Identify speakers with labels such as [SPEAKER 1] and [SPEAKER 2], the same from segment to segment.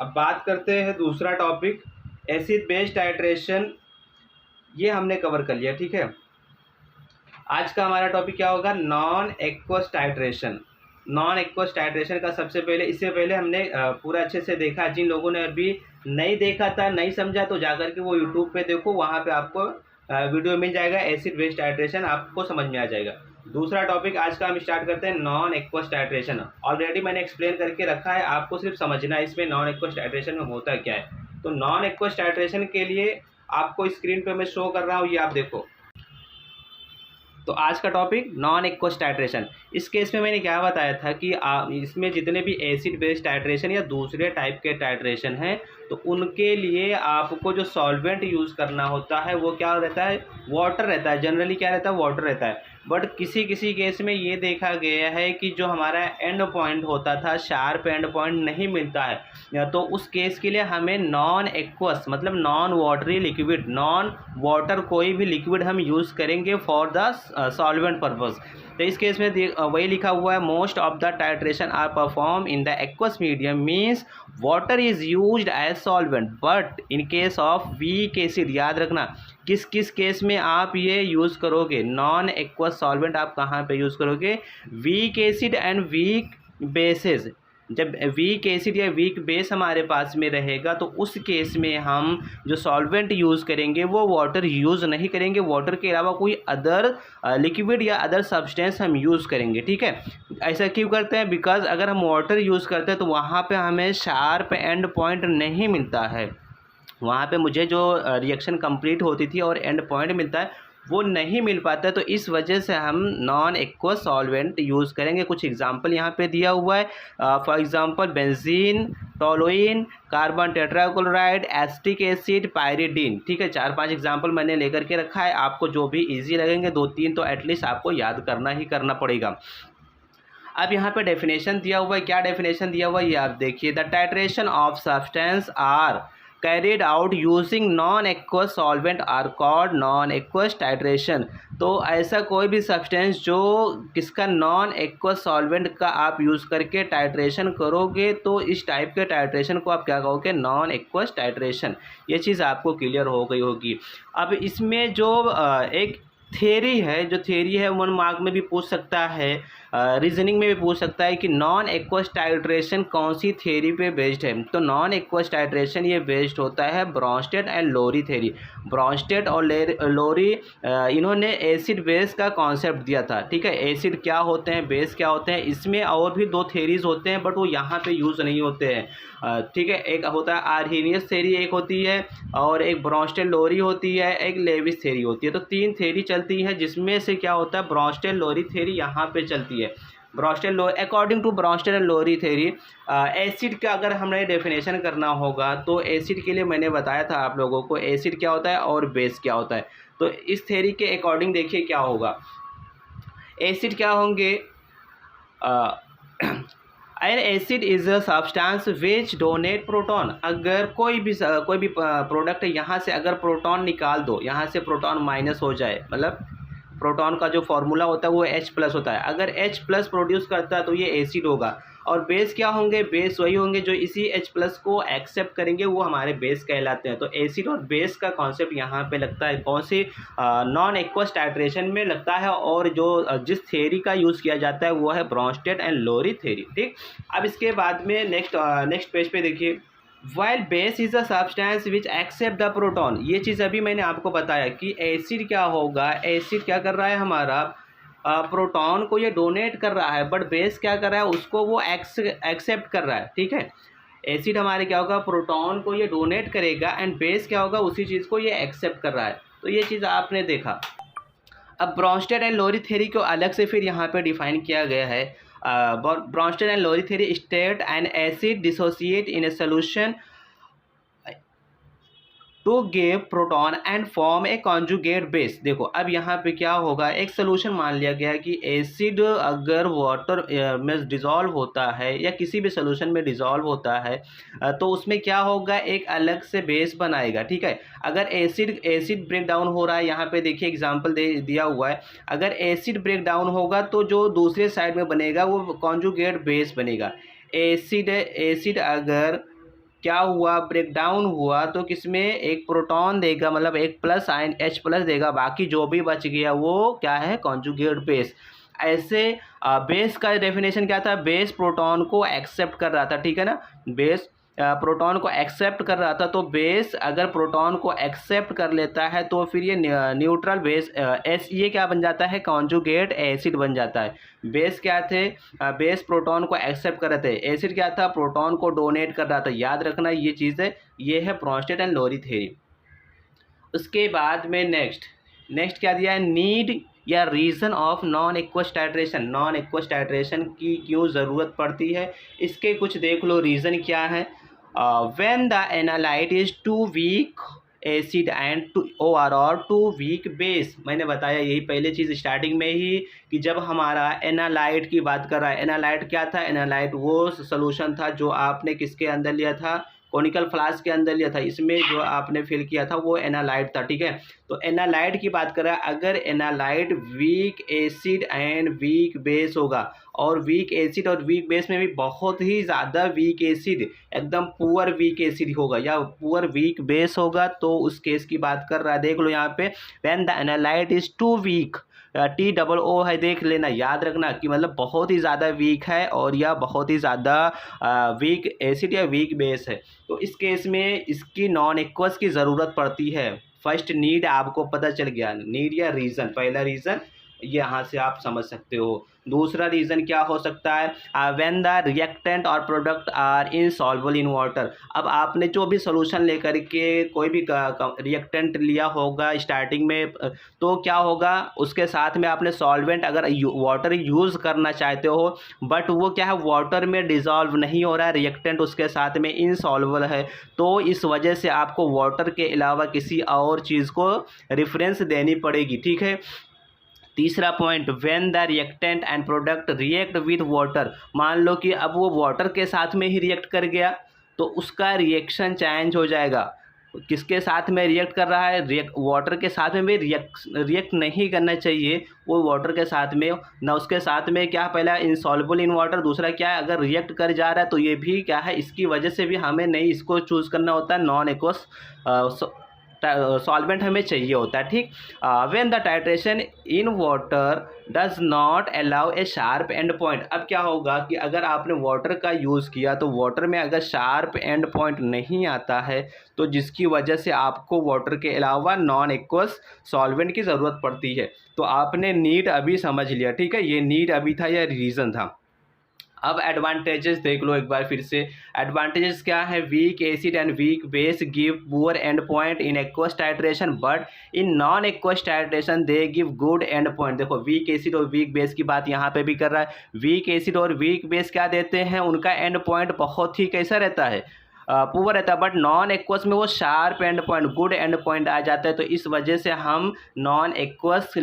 [SPEAKER 1] अब बात करते हैं दूसरा टॉपिक, एसिड बेस टाइट्रेशन। ये हमने कवर कर लिया, ठीक है। आज का हमारा टॉपिक क्या होगा, non aqueous titration. Non aqueous titration का सबसे पहले, इससे पहले हमने पूरा अच्छे से देखा। जिन लोगों ने अभी नहीं देखा था, नहीं समझा, तो जाकर के वो यूट्यूब पे देखो, वहाँ पे आपको वीडियो मिल जाएगा, एसिड बेस टाइट्रेशन आपको समझ में आ जाएगा। दूसरा टॉपिक आज का हम स्टार्ट करते हैं, नॉन एक्वस टाइट्रेशन। ऑलरेडी मैंने एक्सप्लेन करके रखा है, आपको सिर्फ समझना है इसमें नॉन एक्वस टाइट्रेशन में होता क्या है। तो नॉन एक्वस टाइट्रेशन के लिए आपको स्क्रीन पे मैं शो कर रहा हूँ, ये आप देखो। तो आज का टॉपिक नॉन एक्वस टाइट्रेशन। इस केस में मैंने क्या बताया था कि इसमें जितने भी एसिड बेस टाइट्रेशन या दूसरे टाइप के टाइट्रेशन हैं, तो उनके लिए आपको जो सॉल्वेंट यूज़ करना होता है वो क्या रहता है, वाटर रहता है। जनरली क्या रहता है, वाटर रहता है। बट किसी किसी केस में ये देखा गया है कि जो हमारा एंड पॉइंट होता था, शार्प एंड पॉइंट नहीं मिलता है, तो उस केस के लिए हमें नॉन एक्वस मतलब non watery liquid, non water कोई भी लिक्विड हम यूज़ करेंगे फॉर द सॉल्वेंट पर्पस। तो इस केस में वही लिखा हुआ है, most of the titration are perform in the aqueous medium, means water is used as solvent but in case of weak acid. याद रखना किस किस केस में आप ये यूज़ करोगे, नॉन एक्वस सॉल्वेंट आप कहाँ पे यूज़ करोगे, weak acid and weak bases. जब वीक एसिड या वीक बेस हमारे पास में रहेगा तो उस केस में हम जो सॉल्वेंट यूज़ करेंगे वो वाटर यूज़ नहीं करेंगे, वाटर के अलावा कोई अदर लिक्विड या अदर सब्सटेंस हम यूज़ करेंगे, ठीक है। ऐसा क्यों करते हैं, बिकॉज अगर हम वाटर यूज़ करते हैं तो वहाँ पे हमें शार्प एंड पॉइंट नहीं मिलता है, वहाँ पे मुझे जो रिएक्शन कंप्लीट होती थी और एंड पॉइंट मिलता है वो नहीं मिल पाता है। तो इस वजह से हम नॉन एक्वस सॉल्वेंट यूज़ करेंगे। कुछ एग्जांपल यहाँ पे दिया हुआ है, for example benzene, toluene, carbon tetrachloride, acetic acid, pyridine, ठीक है। 4-5 एग्जांपल मैंने लेकर के रखा है, आपको जो भी इजी लगेंगे 2-3 तो एटलीस्ट आपको याद करना ही करना पड़ेगा। अब यहाँ पे डेफिनेशन दिया हुआ है, क्या डेफिनेशन दिया हुआ है ये आप देखिए, the titration of substance are carried out using non aqueous solvent are called non aqueous titration. तो ऐसा कोई भी सब्सटेंस जो किसका नॉन एक्वस सॉल्वेंट का आप यूज़ करके टाइट्रेशन करोगे तो इस टाइप के टाइट्रेशन को आप क्या कहोगे, नॉन एक्वस टाइट्रेशन। ये चीज़ आपको क्लियर हो गई होगी। अब इसमें जो एक थ्योरी है, जो थ्योरी है 1 मार्क में भी पूछ सकता है, रीजनिंग में भी पूछ सकता है कि नॉन एक्वस टाइट्रेशन कौन सी थ्योरी पे बेस्ड है। तो नॉन एक्वस टाइट्रेशन ये बेस्ड होता है Bronsted and Lowry theory. Bronsted और लोरी इन्होंने एसिड बेस का कॉन्सेप्ट दिया था, ठीक है। एसिड क्या होते हैं, बेस क्या होते हैं, इसमें और भी 2 थ्योरीज होते हैं बट वो यहाँ पे यूज़ नहीं होते हैं, ठीक है। एक होता है आर्हेनियस थ्योरी, एक होती है, और एक ब्रॉन्स्टेड लोरी होती है, एक लेविस थ्योरी होती है। तो 3 थ्योरी चलती है जिसमें से क्या होता है, ब्रॉन्स्टेड लोरी थ्योरी यहाँ पे चलती है। Bronsted low according to Bronsted and Lowry theory, acid का अगर हमें डेफिनेशन करना होगा तो एसिड के लिए मैंने बताया था आप लोगों को एसिड क्या होता है और बेस क्या होता है। तो इस थ्योरी के अकॉर्डिंग देखिए क्या होगा, एसिड क्या होंगे, N acid is a substance which donate proton. अगर कोई भी प्रोडक्ट है, यहाँ से अगर प्रोटॉन निकाल दो, यहाँ से प्रोटॉन माइनस हो जाए, मतलब प्रोटॉन का जो फॉर्मूला होता है वो H+ होता है, अगर H+ प्रोड्यूस करता है तो ये एसिड होगा। और बेस क्या होंगे, बेस वही होंगे जो इसी H+ को एक्सेप्ट करेंगे, वो हमारे बेस कहलाते हैं। तो एसिड और बेस का कॉन्सेप्ट यहाँ पे लगता है कौन सी, नॉन एक्वस टाइट्रेशन में लगता है, और जो जिस थ्योरी का यूज़ किया जाता है वो है ब्रॉन्स्टेड एंड लोरी थ्योरी, ठीक। अब इसके बाद में नेक्स्ट पेज पे देखिए, while base is a substance which accept the proton. ये चीज़ अभी मैंने आपको बताया कि एसिड क्या होगा, एसिड क्या कर रहा है, हमारा प्रोटॉन को ये डोनेट कर रहा है, बट बेस क्या कर रहा है, उसको वो एक्सेप्ट कर रहा है, ठीक है। एसिड हमारे क्या होगा, प्रोटॉन को ये डोनेट करेगा, एंड बेस क्या होगा, उसी चीज़ को ये एक्सेप्ट कर रहा है। तो ये चीज़ आपने देखा। अब ब्रॉन्स्टेड एंड लोरी थ्योरी को अलग से फिर यहाँ पे डिफाइन किया गया है। Bronsted and Lowry theory state an acid dissociate in a solution to give proton and form a conjugate base. देखो अब यहाँ पे क्या होगा, एक सोल्यूशन मान लिया गया कि एसिड अगर वाटर में डिज़ोल्व होता है या किसी भी सोल्यूशन में डिज़ोल्व होता है, तो उसमें क्या होगा, एक अलग से बेस बनाएगा, ठीक है। अगर एसिड ब्रेक डाउन हो रहा है, यहाँ पे देखिए एग्जांपल दिया हुआ है, अगर एसिड ब्रेक डाउन होगा तो जो दूसरे साइड में बनेगा वो कॉन्जुगेट बेस बनेगा। एसिड अगर क्या हुआ, ब्रेक डाउन हुआ तो किसमें एक प्रोटॉन देगा, मतलब एक प्लस आयन H प्लस देगा, बाकी जो भी बच गया वो क्या है, कॉन्जुगेट बेस। ऐसे बेस का डेफिनेशन क्या था, बेस प्रोटॉन को एक्सेप्ट कर रहा था, ठीक है ना, बेस प्रोटॉन को एक्सेप्ट कर रहा था। तो बेस अगर प्रोटॉन को एक्सेप्ट कर लेता है तो फिर ये न्यूट्रल बेस एस ये क्या बन जाता है, कॉन्जुगेट एसिड बन जाता है। बेस क्या थे, बेस प्रोटॉन को एक्सेप्ट कर रहे थे, एसिड क्या था, प्रोटॉन को डोनेट कर रहा था। याद रखना ये चीज़ है, ये है ब्रोंस्टेड एंड लोरी थ्योरी। उसके बाद में नेक्स्ट क्या दिया है, नीड या reason of non aqueous titration. Non aqueous titration की क्यों ज़रूरत पड़ती है, इसके कुछ देख लो रीज़न क्या है। When the analyte is too weak acid and too और टू वीक बेस। मैंने बताया यही पहले चीज़ स्टार्टिंग में ही कि जब हमारा एनालाइट की बात कर रहा है, एनालाइट क्या था, एनालाइट वो सोल्यूशन था जो आपने किसके अंदर लिया था, कॉनिकल फ्लास्क के अंदर लिया था। इसमें जो आपने फिल किया था वो एनालाइट था, ठीक है। तो एनालाइट की बात कर रहा है, अगर analyte week acid and weak base होगा, और वीक एसिड और वीक बेस में भी बहुत ही ज़्यादा वीक एसिड, एकदम पुअर वीक एसिड होगा या पुअर वीक बेस होगा, तो उस केस की बात कर रहा है। देख लो यहाँ पे, when the analyte is too weak, TOO है, देख लेना, याद रखना कि मतलब बहुत ही ज़्यादा वीक है और या बहुत ही ज़्यादा वीक एसिड या वीक बेस है। तो इस केस में इसकी नॉन एक्वस की ज़रूरत पड़ती है। फर्स्ट नीड आपको पता चल गया, नीड या रीज़न, पहला रीज़न यहाँ से आप समझ सकते हो। दूसरा रीज़न क्या हो सकता है, व्हेन द रिएक्टेंट और product are insoluble in water. अब आपने जो भी सोल्यूशन लेकर के कोई भी रिएक्टेंट लिया होगा स्टार्टिंग में, तो क्या होगा, उसके साथ में आपने सॉल्वेंट अगर वाटर यूज़ करना चाहते हो, बट वो क्या है, वाटर में डिज़ोल्व नहीं हो रहा है, रिएक्टेंट उसके साथ में इनसॉल्युबल है, तो इस वजह से आपको वाटर के अलावा किसी और चीज़ को रेफरेंस देनी पड़ेगी, ठीक है। तीसरा point, when the reactant and product react with water. मान लो कि अब वो वाटर के साथ में ही रिएक्ट कर गया, तो उसका रिएक्शन चेंज हो जाएगा। किसके साथ में रिएक्ट कर रहा है, वाटर के साथ में भी रिएक्ट नहीं करना चाहिए वो वाटर के साथ में ना, उसके साथ में क्या, पहला इनसॉल्युबल इन वाटर, दूसरा क्या है, अगर रिएक्ट कर जा रहा है तो ये भी क्या है, इसकी वजह से भी हमें नहीं इसको चूज़ करना होता है, नॉन एक्वस सॉल्वेंट हमें चाहिए होता है, ठीक। When the titration in water does not allow A sharp end point. अब क्या होगा कि अगर आपने वाटर का यूज़ किया तो वाटर में अगर शार्प एंड पॉइंट नहीं आता है, तो जिसकी वजह से आपको वाटर के अलावा नॉन एक्वस सॉल्वेंट की ज़रूरत पड़ती है। तो आपने नीड अभी समझ लिया, ठीक है, ये नीड अभी था, यह रीज़न था। अब एडवांटेजेस देख लो एक बार फिर से। एडवांटेजेस क्या है, week acid and weak base give poor and point in aqueous titration, but in non aqueous titration they give good end point. देखो वीक एसिड और वीक बेस की बात यहाँ पे भी कर रहा है। वीक एसिड और वीक बेस क्या देते हैं, उनका एंड पॉइंट बहुत ही कैसा रहता है, पुअर रहता है, बट नॉन एक्वस में वो sharp end point, good end point आ जाता है। तो इस वजह से हम नॉन एक्वस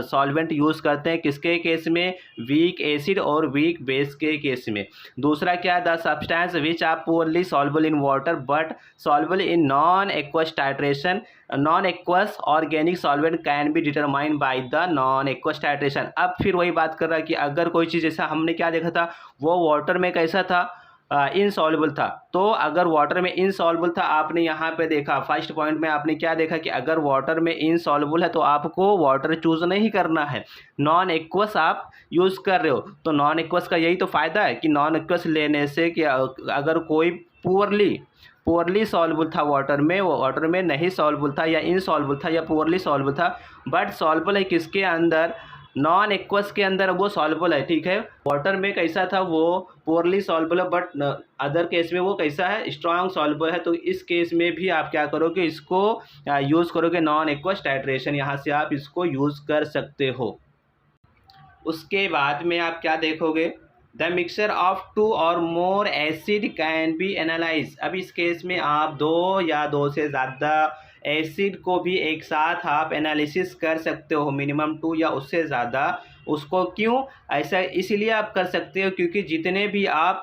[SPEAKER 1] सॉल्वेंट यूज़ करते हैं, किसके केस में, वीक एसिड और वीक बेस के केस में। दूसरा क्या, the substance which are poorly soluble in water but soluble in non aqueous titration, non aqueous organic solvent can be determine by the non aqueous titration. अब फिर वही बात कर रहा है कि अगर कोई चीज़, जैसा हमने क्या देखा था, वो वाटर में कैसा था, इनसॉल्युबल था। तो अगर वाटर में इनसॉल्युबल था, आपने यहाँ पे देखा फर्स्ट पॉइंट में आपने क्या देखा कि अगर वाटर में इनसॉल्युबल है तो आपको वाटर चूज़ नहीं करना है, नॉन एक्वस आप यूज़ कर रहे हो। तो नॉन एक्वस का यही तो फ़ायदा है कि नॉन एक्वस लेने से कि अगर कोई पुअरली सॉल्युबल था वाटर में, वो वाटर में नहीं सॉल्युबल था या इनसॉल्युबल था या पुअरली सॉल्युबल था, बट सॉल्युबल है किसके अंदर, नॉन एक्वस के अंदर वो सॉल्युबल है, ठीक है। वाटर में कैसा था, वो पुअरली सॉल्युबल है, बट अदर केस में वो कैसा है, स्ट्रॉन्ग सॉल्युबल है। तो इस केस में भी आप क्या करोगे, इसको यूज़ करोगे नॉन एक्वस टाइट्रेशन, यहाँ से आप इसको यूज़ कर सकते हो। उसके बाद में आप क्या देखोगे, द मिक्सचर ऑफ टू और मोर एसिड कैन बी एनालाइज। अब इस केस में आप दो या दो से ज़्यादा एसिड को भी एक साथ आप एनालिसिस कर सकते हो, मिनिमम 2 या उससे ज़्यादा उसको क्यों ऐसा इसीलिए आप कर सकते हो क्योंकि जितने भी आप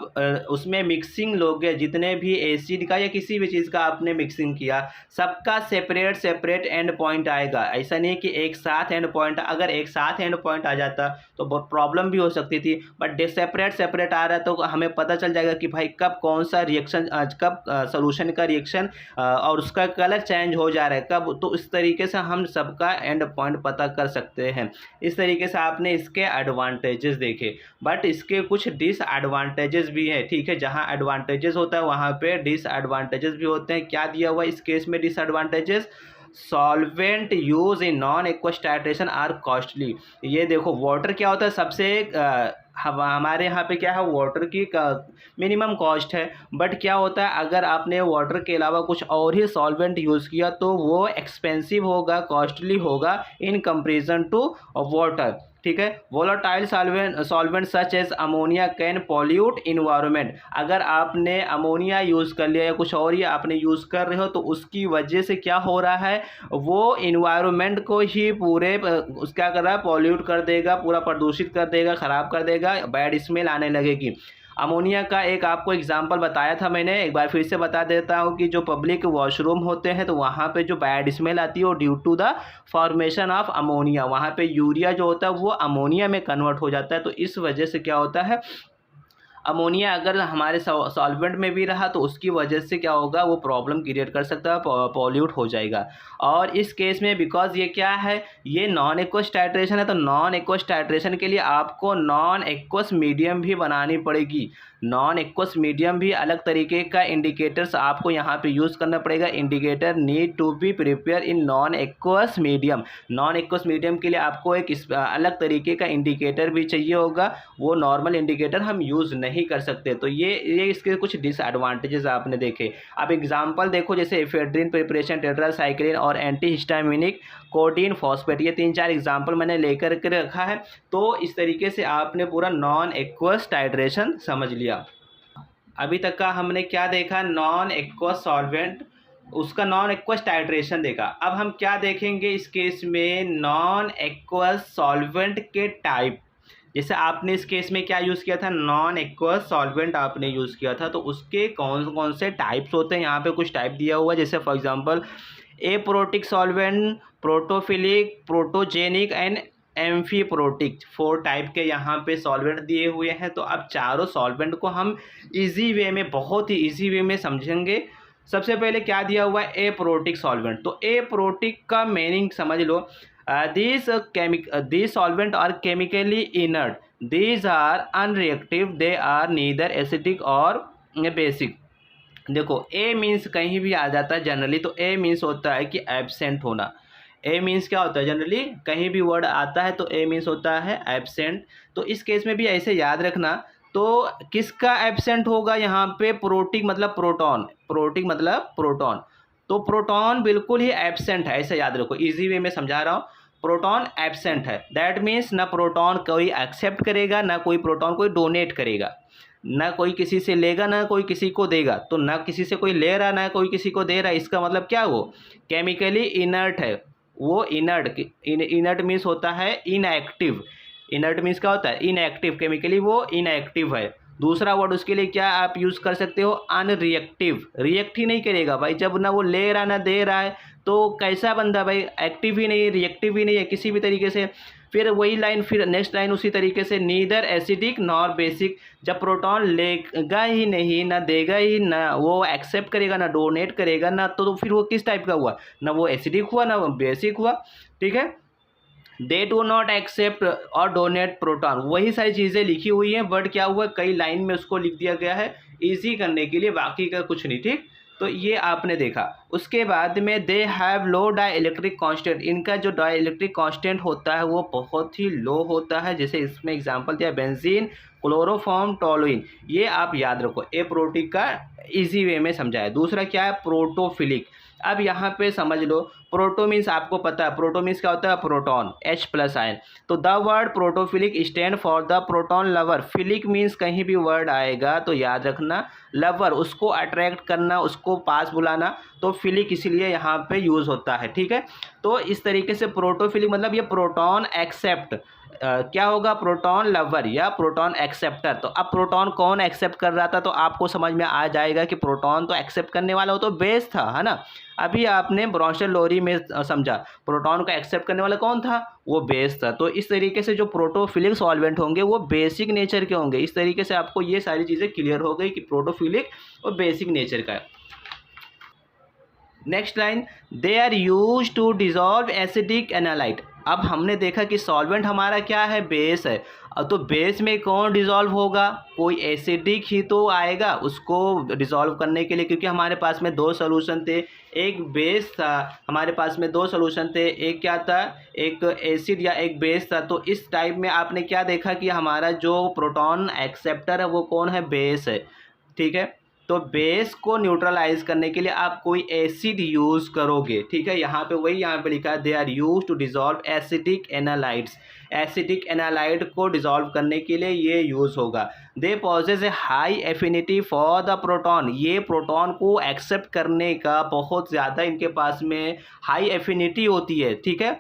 [SPEAKER 1] उसमें मिक्सिंग लोगे, जितने भी एसिड का या किसी भी चीज़ का आपने मिक्सिंग किया, सबका सेपरेट सेपरेट एंड पॉइंट आएगा। ऐसा नहीं है कि एक साथ एंड पॉइंट, अगर एक साथ एंड पॉइंट आ जाता तो बहुत प्रॉब्लम भी हो सकती थी, बट सेपरेट सेपरेट आ रहा है तो हमें पता चल जाएगा कि भाई कब कौन सा रिएक्शन, कब सोल्यूशन का रिएक्शन और उसका कलर चेंज हो जा रहा है कब, तो इस तरीके से हम सबका एंड पॉइंट पता कर सकते हैं। इस तरीके से आपने इसके एडवांटेजेस देखे, बट इसके कुछ डिसएडवांटेजेस भी हैं, ठीक है। जहां एडवांटेजेस होता है वहां पे डिसएडवांटेजेस भी होते हैं। क्या दिया हुआ इस केस में disadvantages? Solvent use in non aqueous titration are costly. ये देखो वाटर क्या होता है, सबसे हमारे यहाँ पे क्या है, वाटर की मिनिमम कॉस्ट है, बट क्या होता है अगर आपने वाटर के अलावा कुछ और ही सॉल्वेंट यूज़ किया तो वो एक्सपेंसिव होगा, कॉस्टली होगा इन कंपेरिजन टू वाटर, ठीक है। Volatile solvent such as ammonia can pollute environment. अगर आपने अमोनिया यूज़ कर लिया या कुछ और ही आपने यूज़ कर रहे हो तो उसकी वजह से क्या हो रहा है, वो इन्वायरमेंट को ही पूरे क्या कर रहा है, पॉल्यूट कर देगा, पूरा प्रदूषित कर देगा, ख़राब कर देगा, बैड स्मेल आने लगेगी। अमोनिया का एक आपको एग्जांपल बताया था मैंने, एक बार फिर से बता देता हूँ कि जो पब्लिक वॉशरूम होते हैं तो वहाँ पे जो बैड स्मेल आती है वो due to the formation of ammonia, वहाँ पे यूरिया जो होता है वो अमोनिया में कन्वर्ट हो जाता है। तो इस वजह से क्या होता है, अमोनिया अगर हमारे सॉल्वेंट में भी रहा तो उसकी वजह से क्या होगा, वो प्रॉब्लम क्रिएट कर सकता है, पॉल्यूट हो जाएगा। और इस केस में बिकॉज ये क्या है, ये नॉन एक्वस टाइट्रेशन है, तो नॉन एक्वस टाइट्रेशन के लिए आपको नॉन एक्वस मीडियम भी बनानी पड़ेगी। नॉन एक्वस मीडियम भी अलग तरीके का इंडिकेटर्स आपको यहाँ पे यूज़ करना पड़ेगा। Indicator need to be prepare in non aqueous medium. Non aqueous medium के लिए आपको एक अलग तरीके का इंडिकेटर भी चाहिए होगा, वो नॉर्मल इंडिकेटर हम यूज़ नहीं कर सकते। तो ये इसके कुछ डिसएडवांटेजेस आपने देखे। अब एग्जांपल देखो, जैसे एफेड्रिन प्रिपरेशन, टेट्रासाइक्लिन और एंटीहिस्टामिनिक कोडीन फॉस्फेट, ये 3-4 एग्जांपल मैंने लेकर के रखा है। तो इस तरीके से आपने पूरा नॉन एक्वस टाइट्रेशन समझ लिया। अभी तक का हमने क्या देखा, नॉन एक्वस सॉल्वेंट, उसका नॉन एक्वस टाइट्रेशन देखा। अब हम क्या देखेंगे इस केस में, नॉन एक्वस सॉल्वेंट के टाइप। जैसे आपने इस केस में क्या यूज़ किया था, नॉन एक्वस सॉल्वेंट आपने यूज़ किया था, तो उसके कौन कौन से टाइप्स होते हैं, यहाँ पे कुछ टाइप दिया हुआ है। जैसे for example aprotic solvent, protophilic, protogenic and amphiprotic, 4 type के यहाँ पे सॉल्वेंट दिए हुए हैं। तो अब चारों सॉल्वेंट को हम इजी वे में, बहुत ही इजी वे में समझेंगे। सबसे पहले क्या दिया हुआ है, एप्रोटिक सॉल्वेंट। तो एप्रोटिक का मीनिंग समझ लो, these solvent are chemically inert, these are unreactive, they are neither acidic or basic। देखो ए मीन्स कहीं भी आ जाता है जनरली, तो ए मीन्स होता है कि एब्सेंट होना। ए मीन्स क्या होता है, जनरली कहीं भी वर्ड आता है तो ए मीन्स होता है एब्सेंट। तो इस केस में भी ऐसे याद रखना। तो किसका एब्सेंट होगा यहाँ पे, प्रोटिक मतलब प्रोटॉन, प्रोटिक मतलब प्रोटॉन। तो प्रोटॉन बिल्कुल ही एब्सेंट है, ऐसे याद रखो, इजी वे में समझा रहा हूँ। प्रोटॉन एब्सेंट है, दैट मीन्स ना प्रोटॉन कोई एक्सेप्ट करेगा, ना कोई प्रोटॉन कोई डोनेट करेगा, ना कोई किसी से लेगा, ना कोई किसी को देगा। तो ना किसी से कोई ले रहा, ना कोई किसी को दे रहा, इसका मतलब क्या, वो केमिकली इनर्ट है। वो इनर्ट मीन्स होता है इनएक्टिव। इनर्ट मीन्स क्या होता है, इनएक्टिव, केमिकली वो इनएक्टिव है। दूसरा वर्ड उसके लिए क्या आप यूज़ कर सकते हो, अनरिएक्टिव। रिएक्ट ही नहीं करेगा भाई, जब ना वो ले रहा ना दे रहा है तो कैसा बंदा भाई, एक्टिव ही नहीं है, रिएक्टिव ही नहीं है किसी भी तरीके से। फिर वही लाइन, फिर नेक्स्ट लाइन उसी तरीके से, नीदर एसिडिक नॉर बेसिक। जब प्रोटॉन लेगा ही नहीं, ना देगा ही, ना वो एक्सेप्ट करेगा, ना डोनेट करेगा, ना तो फिर वो किस टाइप का हुआ, ना वो एसिडिक हुआ ना वो बेसिक हुआ, ठीक है। दे डू नॉट एक्सेप्ट और डोनेट प्रोटॉन, वही सारी चीज़ें लिखी हुई हैं, बट क्या हुआ कई लाइन में उसको लिख दिया गया है ईजी करने के लिए, बाकी का कुछ नहीं, ठीक। तो ये आपने देखा। उसके बाद में they have low dielectric constant, इनका जो डाई इलेक्ट्रिक कॉन्स्टेंट होता है वो बहुत ही लो होता है। जैसे इसमें एग्जांपल दिया बेंजीन, क्लोरोफॉर्म, टोलुइन, ये आप याद रखो, ए प्रोटिक का इजी वे में समझाया। दूसरा क्या है, प्रोटोफिलिक। अब यहाँ पे समझ लो, प्रोटो मीन्स आपको पता है, प्रोटो मीन्स क्या होता है, प्रोटॉन, H+ आयन। तो the word protophilic stand for the proton lover. Philic means कहीं भी वर्ड आएगा तो याद रखना, लवर, उसको अट्रैक्ट करना, उसको पास बुलाना, तो फिलिक इसीलिए यहाँ पे यूज़ होता है, ठीक है। तो इस तरीके से प्रोटोफिलिक मतलब ये प्रोटॉन एक्सेप्ट, क्या होगा, प्रोटॉन लवर या प्रोटॉन एक्सेप्टर। तो अब प्रोटॉन कौन एक्सेप्ट कर रहा था, तो आपको समझ में आ जाएगा कि प्रोटॉन तो एक्सेप्ट करने वाला वो तो बेस था, है ना। अभी आपने ब्रॉन्स्टन लोरी में समझा प्रोटॉन को एक्सेप्ट करने वाला कौन था, वो बेस था। तो इस तरीके से जो प्रोटोफिलिक सॉल्वेंट होंगे वो बेसिक नेचर के होंगे। इस तरीके से आपको ये सारी चीज़ें क्लियर हो गई कि प्रोटोफिलिक और बेसिक नेचर का है। Next line, they are use to dissolve acidic analyte. अब हमने देखा कि सॉल्वेंट हमारा क्या है, बेस है। तो बेस में कौन डिज़ोल्व होगा, कोई एसिडिक ही तो आएगा उसको डिज़ोल्व करने के लिए, क्योंकि हमारे पास में दो सोल्यूशन थे, एक बेस था, हमारे पास में दो सोल्यूशन थे, एक क्या था, एक एसिड या एक बेस था। तो इस टाइप में आपने क्या देखा कि हमारा जो प्रोटॉन एक्सेप्टर है वो कौन है, बेस है, ठीक है। तो बेस को न्यूट्रलाइज करने के लिए आप कोई एसिड यूज़ करोगे, ठीक है। यहाँ पे वही यहाँ पे लिखा है, they are use to dissolve acidic analytes. Acidic analyte को डिज़ोल्व करने के लिए ये यूज़ होगा। They possess a high affinity for the proton. ये प्रोटॉन को एक्सेप्ट करने का बहुत ज़्यादा इनके पास में हाई एफिनिटी होती है, ठीक है।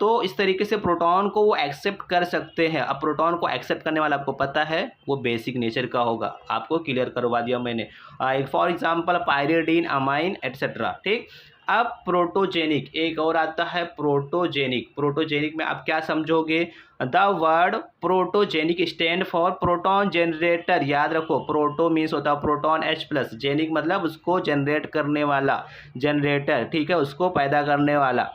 [SPEAKER 1] तो इस तरीके से प्रोटॉन को वो एक्सेप्ट कर सकते हैं। अब प्रोटॉन को एक्सेप्ट करने वाला आपको पता है वो बेसिक नेचर का होगा, आपको क्लियर करवा दिया मैंने। For example pyridine, amine etcetera, ठीक। अब प्रोटोजेनिक एक और आता है, प्रोटोजेनिक। प्रोटोजेनिक में आप क्या समझोगे, the word protogenic stand for proton generator. याद रखो, प्रोटो मीन्स होता है प्रोटॉन H+, जेनिक मतलब उसको जनरेट करने वाला, जनरेटर, ठीक है, उसको पैदा करने वाला।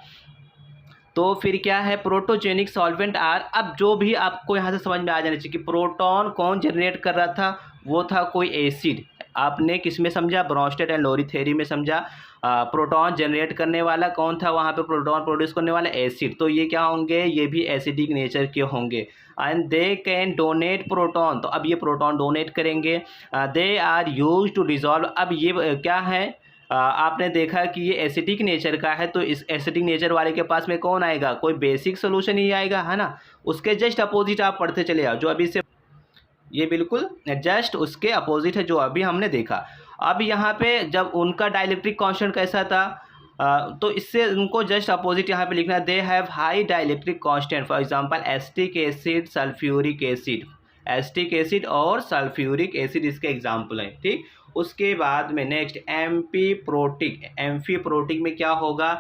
[SPEAKER 1] तो फिर क्या है, प्रोटोजेनिक सॉल्वेंट आर। अब जो भी आपको यहाँ से समझ में आ जाना चाहिए कि प्रोटॉन कौन जनरेट कर रहा था, वो था कोई एसिड। आपने किस में समझा, ब्रॉन्स्टेड एंड लोरी थ्योरी में समझा। प्रोटॉन जनरेट करने वाला कौन था, वहाँ पे प्रोटॉन प्रोड्यूस करने वाला एसिड। तो ये क्या होंगे, ये भी एसिडिक नेचर के होंगे। And they can donate proton. तो अब ये प्रोटॉन डोनेट करेंगे। They are use to dissolve. अब ये क्या है, आपने देखा कि ये एसिडिक नेचर का है, तो इस एसिडिक नेचर वाले के पास में कौन आएगा, कोई बेसिक सोल्यूशन ही आएगा, है ना। उसके जस्ट अपोजिट आप पढ़ते चले जाओ, जो अभी से ये बिल्कुल जस्ट उसके अपोजिट है जो अभी हमने देखा। अब यहाँ पे जब उनका डाइलेक्ट्रिक कांस्टेंट कैसा था, तो इससे उनको जस्ट अपोजिट यहाँ पे लिखना, they have high dielectric constant. For example acetic acid, sulphuric acid. Acetic acid और सल्फ्यूरिक एसिड इसके एग्जाम्पल हैं, ठीक। उसके बाद में नेक्स्ट एम्फीप्रोटिक। एम्फीप्रोटिक में क्या होगा,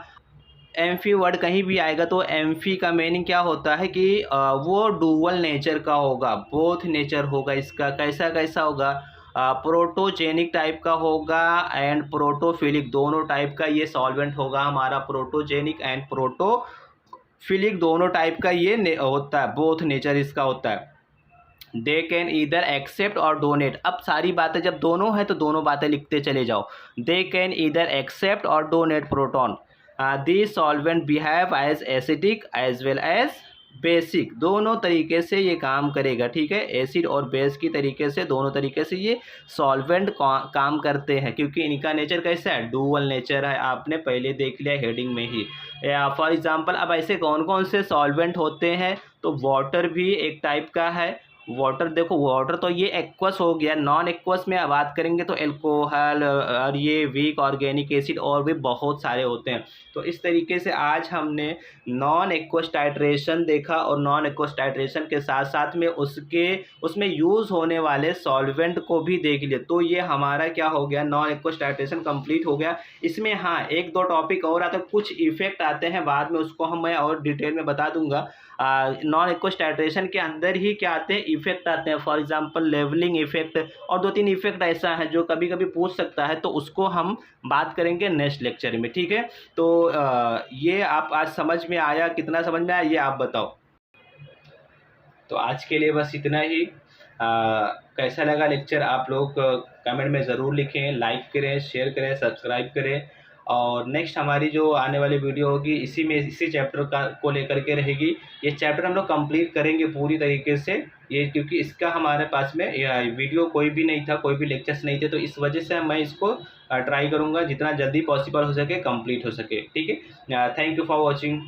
[SPEAKER 1] एम्फी वर्ड कहीं भी आएगा तो एम्फी का मीनिंग क्या होता है कि वो डुअल नेचर का होगा, बोथ नेचर होगा इसका। कैसा कैसा होगा, प्रोटोजेनिक टाइप का होगा एंड प्रोटोफिलिक, दोनों टाइप का ये सॉल्वेंट होगा हमारा। प्रोटोजेनिक एंड प्रोटोफिलिक दोनों टाइप का ये होता है, बोथ नेचर इसका होता है। दे कैन ईदर एक्सेप्ट और डोनेट। अब सारी बातें जब दोनों हैं तो दोनों बातें लिखते चले जाओ। दे कैन ईदर एक्सेप्ट और donate proton. This solvent behave as acidic as well as basic. दोनों तरीके से ये काम करेगा, ठीक है। एसिड और बेस की तरीके से, दोनों तरीके से ये सॉल्वेंट काम करते हैं, क्योंकि इनका नेचर कैसा है, डुअल नेचर है। आपने पहले देख लिया हेडिंग में ही। फॉर एग्जांपल अब ऐसे कौन कौन से सॉल्वेंट होते हैं, तो वाटर भी एक टाइप का है। वाटर देखो, वाटर तो ये एक्वस हो गया। नॉन एक्वस में बात करेंगे तो एल्कोहल और ये वीक ऑर्गेनिक एसिड और भी बहुत सारे होते हैं। तो इस तरीके से आज हमने नॉन एक्वस टाइट्रेशन देखा, और नॉन एक्वस टाइट्रेशन के साथ साथ में उसमें यूज़ होने वाले सॉल्वेंट को भी देख लिए। तो ये हमारा क्या हो गया, नॉन एक्वस टाइट्रेशन कंप्लीट हो गया। इसमें हाँ एक दो टॉपिक और आते हैं, कुछ इफेक्ट आते हैं बाद में, उसको मैं और डिटेल में बता दूंगा। नॉन एक्वस टाइट्रेशन के अंदर ही क्या आते हैं, इफेक्ट आते हैं। फॉर एग्जांपल लेवलिंग इफेक्ट, और दो तीन इफेक्ट ऐसा है जो कभी कभी पूछ सकता है, तो उसको हम बात करेंगे नेक्स्ट लेक्चर में, ठीक है। तो ये आप आज समझ में आया, कितना समझ में आया ये आप बताओ। तो आज के लिए बस इतना ही। कैसा लगा लेक्चर आप लोग कमेंट में ज़रूर लिखें, लाइक करें, शेयर करें, सब्सक्राइब करें। और नेक्स्ट हमारी जो आने वाली वीडियो होगी इसी चैप्टर को लेकर के रहेगी। ये चैप्टर हम लोग कंप्लीट करेंगे पूरी तरीके से, ये क्योंकि इसका हमारे पास में वीडियो कोई भी नहीं था, कोई भी लेक्चर्स नहीं थे, तो इस वजह से मैं इसको ट्राई करूँगा जितना जल्दी पॉसिबल हो सके कंप्लीट हो सके, ठीक है। Thank you for watching.